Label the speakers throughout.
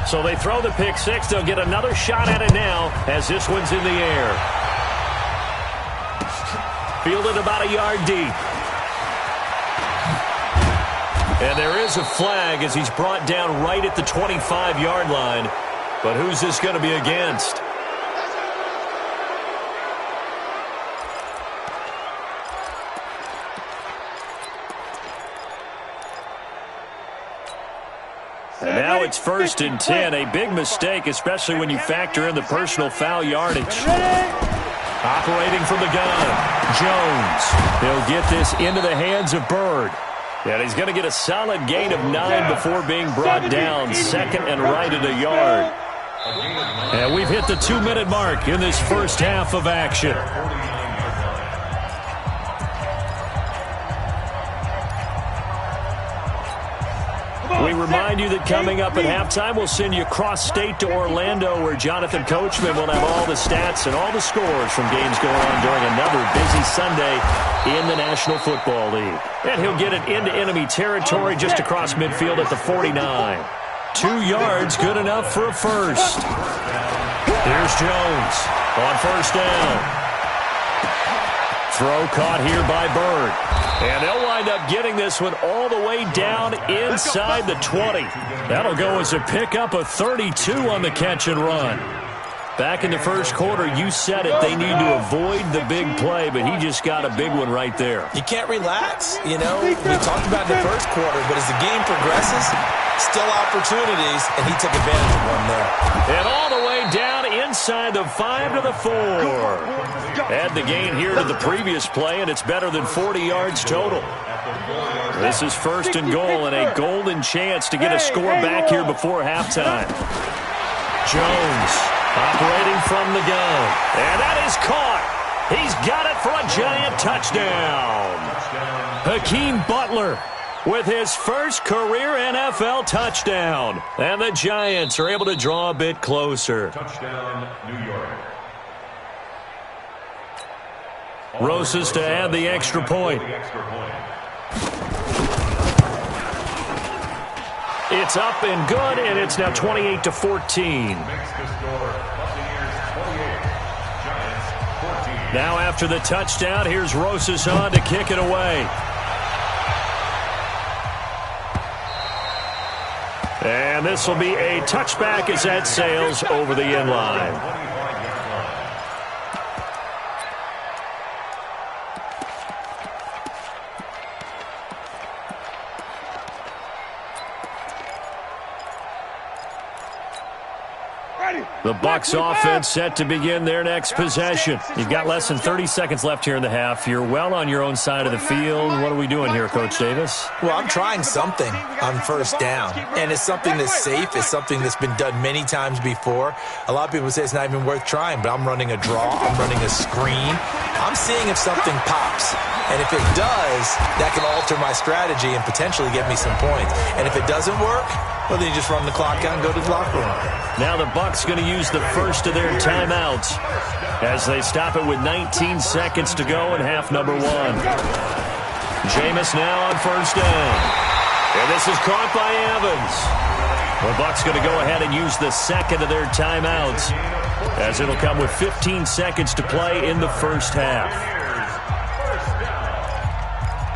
Speaker 1: So they throw the pick six. They'll get another shot at it now as this one's in the air. Fielded about a yard deep. And there is a flag as he's brought down right at the 25-yard line. But who's this going to be against? And now it's 1st and 10. A big mistake, especially when you factor in the personal foul yardage. Operating from the gun, Jones. He'll get this into the hands of Bird. And he's going to get a solid gain of 9 before being brought down. 2nd and right at a yard. And we've hit the 2-minute mark in this first half of action. We remind you that coming up at halftime, we'll send you cross-state to Orlando, where Jonathan Coachman will have all the stats and all the scores from games going on during another busy Sunday in the National Football League. And he'll get it into enemy territory just across midfield at the 49. 2 yards, good enough for a first. Here's Jones on first down. Throw caught here by Bird. And they'll wind up getting this one all the way down inside the 20. That'll go as a pickup of 32 on the catch and run. Back in the first quarter, you said it, they need to avoid the big play, but he just got a big one right there.
Speaker 2: You can't relax. You know, we talked about the first quarter, but as the game progresses, still opportunities, and he took advantage of one there.
Speaker 1: And all the way down inside the 5 to the 4. Add the gain here to the previous play, and it's better than 40 yards total. This is 1st and goal, and a golden chance to get a score back here before halftime. Jones operating from the gun. And that is caught. He's got it for a giant touchdown. Hakeem Butler with his first career NFL touchdown. And the Giants are able to draw a bit closer.
Speaker 3: Touchdown, New York.
Speaker 1: Rosas to add the extra point. It's up and good, and it's now 28-14. Now after the touchdown, here's Rosas on to kick it away. And this will be a touchback as that sails over the end line. The Bucs offense set to begin their next possession. You've got less than 30 seconds left here in the half. You're well on your own side of the field. What are we doing here, Coach Davis?
Speaker 2: Well, I'm trying something on first down, and it's something that's safe. It's something that's been done many times before. A lot of people say it's not even worth trying, but I'm running a draw. I'm running a screen. I'm seeing if something pops. And if it does, that can alter my strategy and potentially get me some points. And if it doesn't work, well, then you just run the clock out and go to the locker room.
Speaker 1: Now the Bucs going to use the first of their timeouts as they stop it with 19 seconds to go in half number 1. Jameis now on first down. And this is caught by Evans. The Bucs going to go ahead and use the second of their timeouts as it'll come with 15 seconds to play in the first half.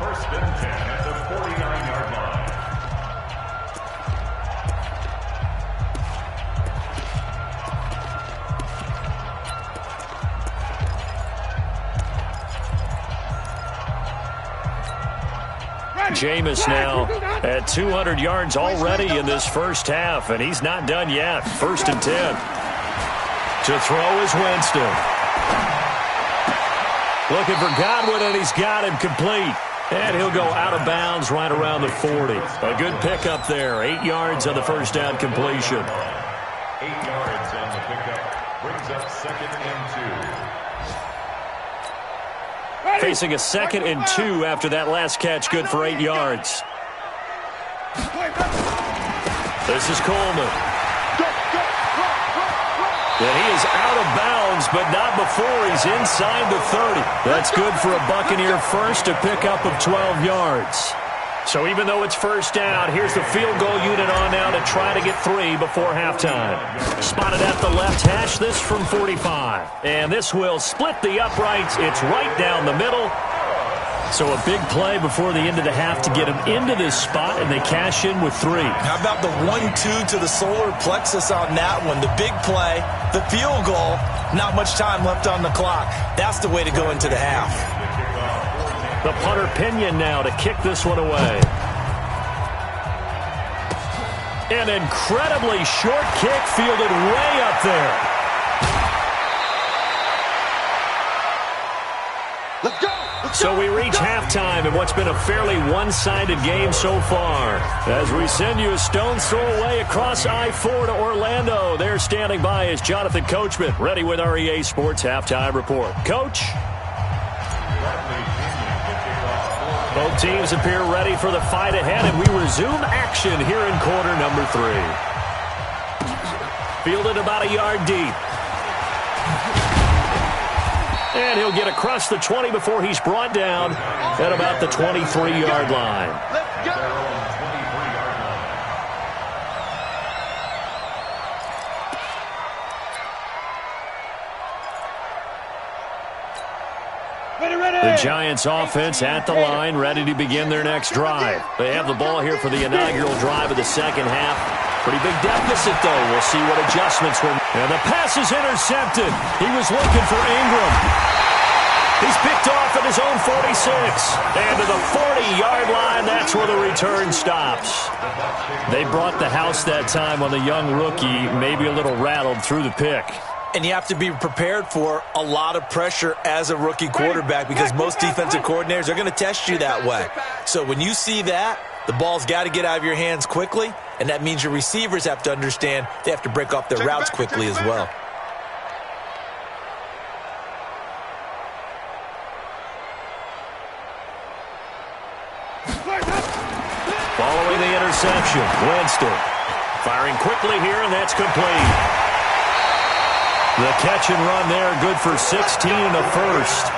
Speaker 3: First and 10 at the 49-yard line.
Speaker 1: Jameis now at 200 yards already in this first half, and he's not done yet. 1st and 10. To throw is Winston. Looking for Godwin, and he's got him complete. And he'll go out of bounds right around the 40. A good pickup there. 8 yards on the first down completion.
Speaker 3: 8 yards on the pickup. Brings up 2nd and 2.
Speaker 1: Facing a 2nd and 2 after that last catch, good for 8 yards. This is Coleman. And he is out of bounds, but not before he's inside the 30. That's good for a Buccaneer first, a pickup of 12 yards. So even though it's first down, here's the field goal unit on now to try to get 3 before halftime. Spotted at the left hash, this from 45. And this will split the uprights. It's right down the middle. So a big play before the end of the half to get them into this spot, and they cash in with 3.
Speaker 2: How about the 1-2 to the solar plexus on that one? The big play, the field goal, not much time left on the clock. That's the way to go into the half.
Speaker 1: The punter Pinion now to kick this one away. An incredibly short kick fielded way up there.
Speaker 4: Let's go!
Speaker 1: So we reach halftime in what's been a fairly one-sided game so far. As we send you a stone's throw away across I-4 to Orlando. There standing by is Jonathan Coachman, ready with our EA Sports Halftime Report. Coach? Both teams appear ready for the fight ahead, and we resume action here in quarter number 3. Fielded about a yard deep. And he'll get across the 20 before he's brought down at about the 23-yard line.
Speaker 4: Let's go!
Speaker 1: The Giants offense at the line, ready to begin their next drive. They have the ball here for the inaugural drive of the second half. Pretty big deficit, though. We'll see what adjustments will. And the pass is intercepted. He was looking for Ingram. He's picked off at his own 46. And to the 40-yard line, that's where the return stops. They brought the house that time on the young rookie, maybe a little rattled through the pick.
Speaker 2: And you have to be prepared for a lot of pressure as a rookie quarterback because most defensive coordinators are going to test you that way. So when you see that, the ball's got to get out of your hands quickly, and that means your receivers have to understand they have to break off their routes quickly as well.
Speaker 1: Following the interception, Winston firing quickly here, and that's complete. The catch and run there, good for 16 and a first.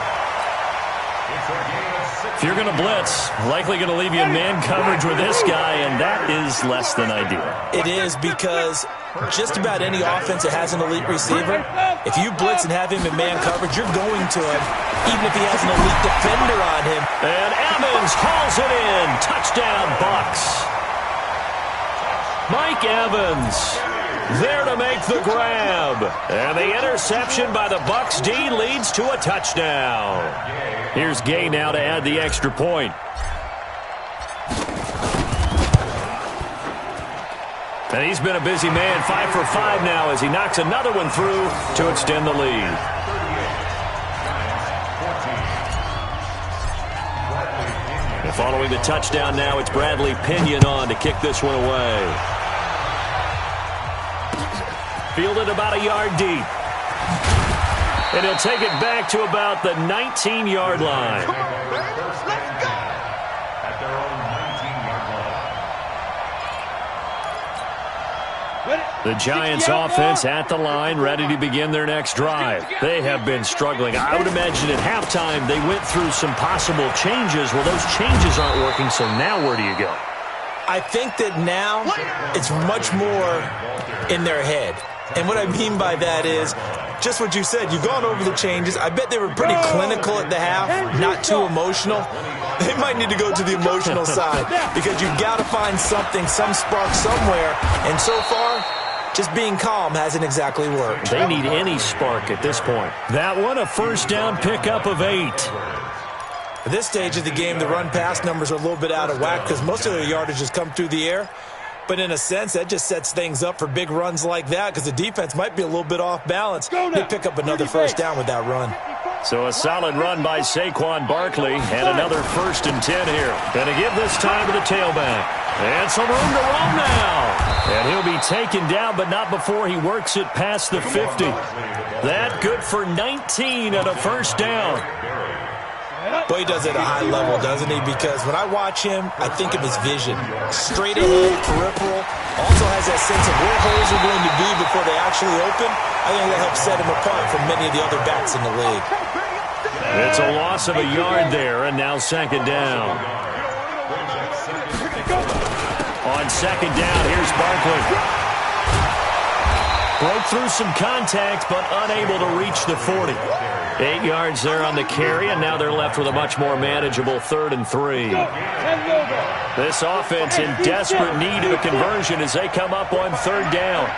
Speaker 1: If you're going to blitz, likely going to leave you in man coverage with this guy, and that is less than ideal.
Speaker 2: It is because just about any offense that has an elite receiver, if you blitz and have him in man coverage, you're going to him, even if he has an elite defender on him.
Speaker 1: And Evans hauls it in. Touchdown, Bucks. Mike Evans there to make the grab. And the interception by the Bucks D leads to a touchdown. Here's Gay now to add the extra point. And he's been a busy man, 5 for 5 now as he knocks another one through to extend the lead. And following the touchdown now, it's Bradley Pinion on to kick this one away. Fielded about a yard deep. And he'll take it back to about the 19-yard line.
Speaker 4: Come on, baby. Let's go!
Speaker 3: At their own 19-yard line.
Speaker 1: The Giants offense at the line, ready to begin their next drive. They have been struggling. I would imagine at halftime they went through some possible changes. Well, those changes aren't working, so now where do you go?
Speaker 2: I think that now it's much more in their head. And what I mean by that is just what you said. You've gone over the changes. I bet they were pretty clinical at the half, not too emotional. They might need to go to the emotional side because you've got to find something, some spark somewhere. And so far, just being calm hasn't exactly worked.
Speaker 1: They need any spark at this point. That one, a first down pickup of 8.
Speaker 2: At this stage of the game, the run-pass numbers are a little bit out of whack because most of their yardage has come through the air. But in a sense, that just sets things up for big runs like that because the defense might be a little bit off balance. They pick up another first down with that run.
Speaker 1: So a solid run by Saquon Barkley and another 1st and 10 here. Going to give this time to the tailback. And some room to roam now. And he'll be taken down, but not before he works it past the 50. That good for 19 and a first down.
Speaker 2: Boy, he does it at a high level, doesn't he? Because when I watch him, I think of his vision. Straight ahead, peripheral. Also has that sense of where holes are going to be before they actually open. I think that helps set him apart from many of the other backs in the league.
Speaker 1: It's a loss of a yard there, and now second down. On second down, here's Barkley. Broke through some contact, but unable to reach the 40. 8 yards there on the carry, and now they're left with a much more manageable 3rd and 3. This offense in desperate need of a conversion as they come up on 3rd down.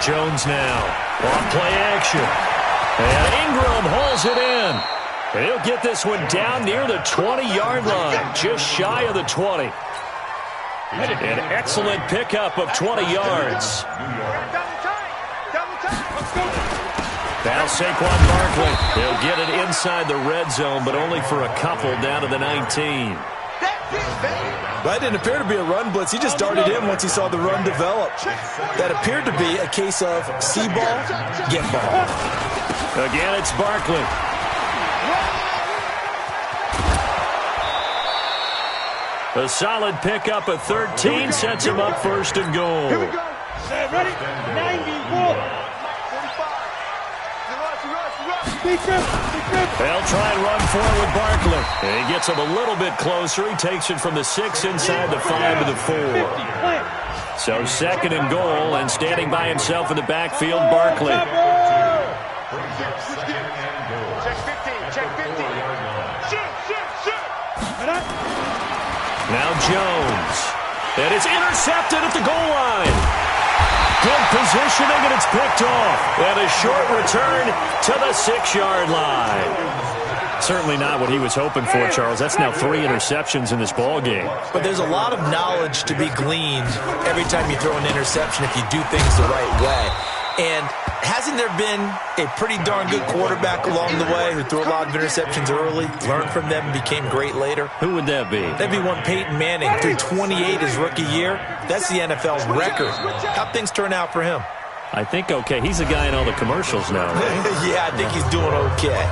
Speaker 1: Jones now. On play action. And Ingram hauls it in. And he'll get this one down near the 20-yard line, just shy of the 20. An excellent pickup of 20 yards. Now Saquon Barkley. He'll get it inside the red zone, but only for a couple down to the 19.
Speaker 2: That didn't appear to be a run blitz. He just darted in once he saw the run develop. That appeared to be a case of see ball, get ball.
Speaker 1: Again, it's Barkley. A solid pickup of 13 sets him up 1st and goal.
Speaker 4: Here we go. Ready? 94.
Speaker 1: They'll try and run forward with Barkley. And he gets him a little bit closer. He takes it from the 6 inside the 5 to the 4. So 2nd and goal, and standing by himself in the backfield, Barkley.
Speaker 4: Check 15. Check 15. Shoot.
Speaker 1: Now Jones. And it's intercepted at the goal line. Good positioning, and it's picked off. And a short return to the 6-yard line. Certainly not what he was hoping for, Charles. That's now 3 interceptions in this ball game.
Speaker 2: But there's a lot of knowledge to be gleaned every time you throw an interception if you do things the right way. And hasn't there been a pretty darn good quarterback along the way who threw a lot of interceptions early, learned from them, and became great later?
Speaker 1: Who would that be?
Speaker 2: That'd be one Peyton Manning, threw 28 his rookie year. That's the NFL's record. How'd things turn out for him?
Speaker 1: I think okay. He's a guy in all the commercials now, right?
Speaker 2: Yeah, I think he's doing okay.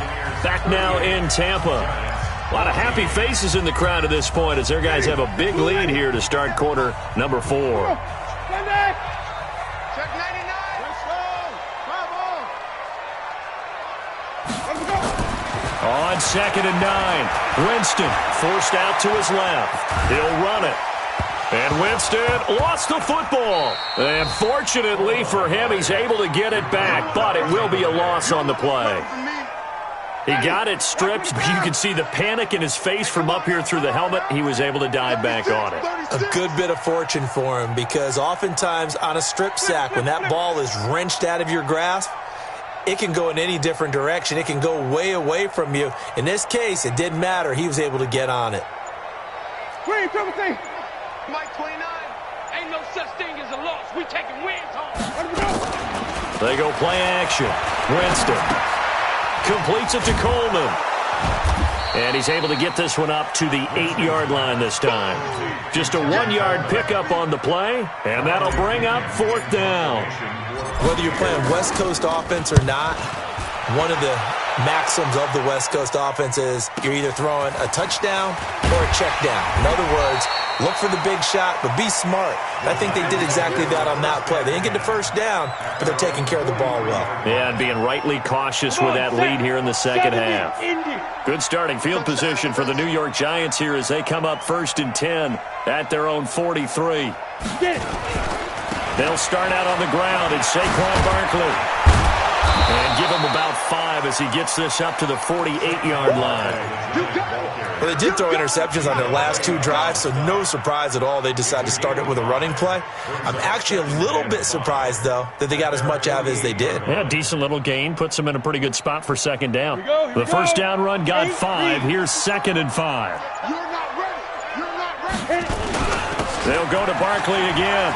Speaker 1: Back now in Tampa. A lot of happy faces in the crowd at this point as their guys have a big lead here to start quarter number 4.
Speaker 4: Check 99.
Speaker 1: On 2nd and 9, Winston forced out to his left. He'll run it. And Winston lost the football. And fortunately for him, he's able to get it back, but it will be a loss on the play. He got it stripped. You can see the panic in his face from up here through the helmet. He was able to dive back on it.
Speaker 2: A good bit of fortune for him, because oftentimes on a strip sack, when that ball is wrenched out of your grasp, it can go in any different direction. It can go way away from you. In this case, it didn't matter. He was able to get on it.
Speaker 4: Green, Timothy. Mike 29. Ain't no such thing as a loss. We taking wins home.
Speaker 1: They go play action. Winston completes it to Coleman. And he's able to get this one up to the 8-yard line this time. Just a 1-yard pickup on the play, and that'll bring up 4th down.
Speaker 2: Whether you're playing West Coast offense or not, one of the maxims of the West Coast offense is you're either throwing a touchdown or a check down. In other words, look for the big shot, but be smart. I think they did exactly that on that play. They didn't get the first down, but they're taking care of the ball well.
Speaker 1: Yeah, and being rightly cautious with that lead here in the second half. Good starting field position for the New York Giants here as they come up 1st and 10 at their own 43. They'll start out on the ground. It's Saquon Barkley. And give him about 5 as he gets this up to the 48-yard line.
Speaker 2: Well, they did throw interceptions on their last 2 drives, so no surprise at all they decided to start it with a running play. I'm actually a little bit surprised, though, that they got as much out of it as they did.
Speaker 1: Yeah, decent little gain. Puts them in a pretty good spot for 2nd down. The first down run got 5. Here's 2nd and 5.
Speaker 4: You're not ready. You're not ready.
Speaker 1: They'll go to Barkley again.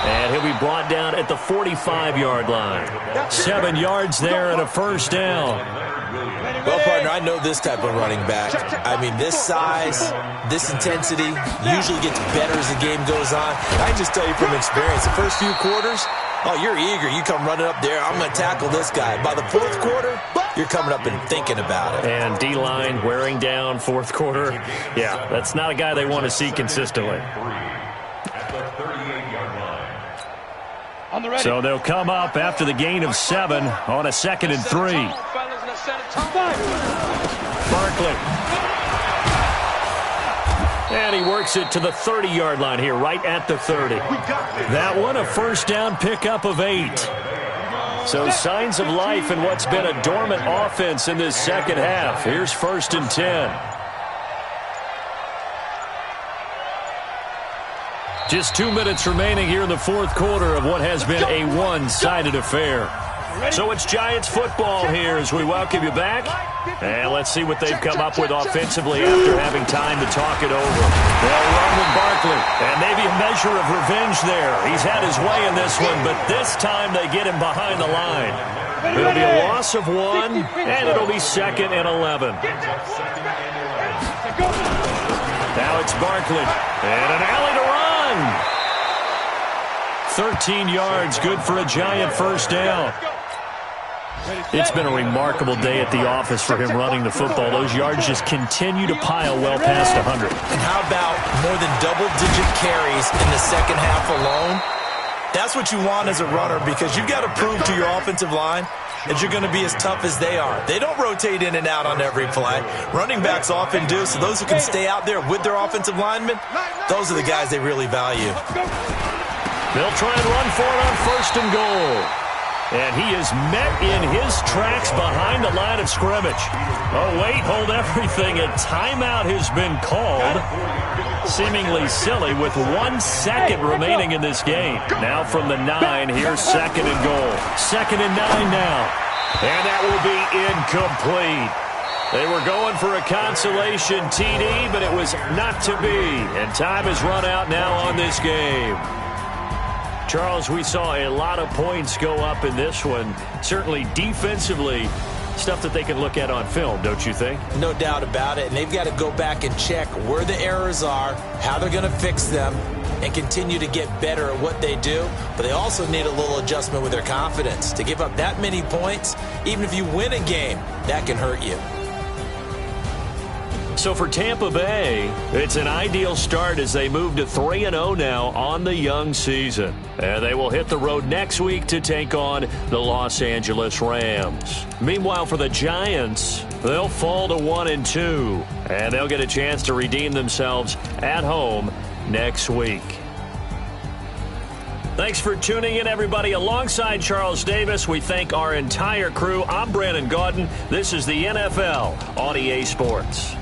Speaker 1: And he'll be brought down at the 45-yard line. 7 yards there and a first down.
Speaker 2: Well, partner, I know this type of running back. I mean, this size, this intensity usually gets better as the game goes on. I can just tell you from experience, the first few quarters, oh, you're eager. You come running up there, I'm going to tackle this guy. By the 4th quarter, you're coming up and thinking about it.
Speaker 1: And D-line wearing down 4th quarter. Yeah, that's not a guy they want to see consistently. So they'll come up after the gain of 7 on a 2nd and 3. Barkley. And he works it to the 30-yard line here, right at the 30. That one, a first down pickup of 8. So signs of life in what's been a dormant offense in this second half. Here's 1st and 10. Just 2 minutes remaining here in the fourth quarter of what has been a one-sided affair. So it's Giants football here as we welcome you back. And let's see what they've come up with offensively after having time to talk it over. They'll run with Barkley, and maybe a measure of revenge there. He's had his way in this one, but this time they get him behind the line. It'll be a loss of 1, and it'll be 2nd and 11. Now it's Barkley, and an alley to run. 13 yards, good for a Giant first down. It's been a remarkable day at the office for him running the football. Those yards just continue to pile well past 100.
Speaker 2: And how about more than double-digit carries in the second half alone? That's what you want as a runner, because you've got to prove to your offensive line that you're going to be as tough as they are. They don't rotate in and out on every play. Running backs often do, so those who can stay out there with their offensive linemen, those are the guys they really value.
Speaker 1: They'll try and run for it on 1st and goal. And he is met in his tracks behind the line of scrimmage. Oh, wait, hold everything. A timeout has been called. Seemingly silly with 1 second remaining in this game. Now from the 9, here's 2nd and goal. 2nd and 9 now. And that will be incomplete. They were going for a consolation TD, but it was not to be. And time has run out now on this game. Charles, we saw a lot of points go up in this one. Certainly defensively, stuff that they can look at on film, don't you think?
Speaker 2: No doubt about it. And they've got to go back and check where the errors are, how they're going to fix them, and continue to get better at what they do. But they also need a little adjustment with their confidence. To give up that many points, even if you win a game, that can hurt you.
Speaker 1: So for Tampa Bay, it's an ideal start as they move to 3-0 now on the young season. And they will hit the road next week to take on the Los Angeles Rams. Meanwhile, for the Giants, they'll fall to 1-2. And they'll get a chance to redeem themselves at home next week. Thanks for tuning in, everybody. Alongside Charles Davis, we thank our entire crew. I'm Brandon Gaudin. This is the NFL on EA Sports.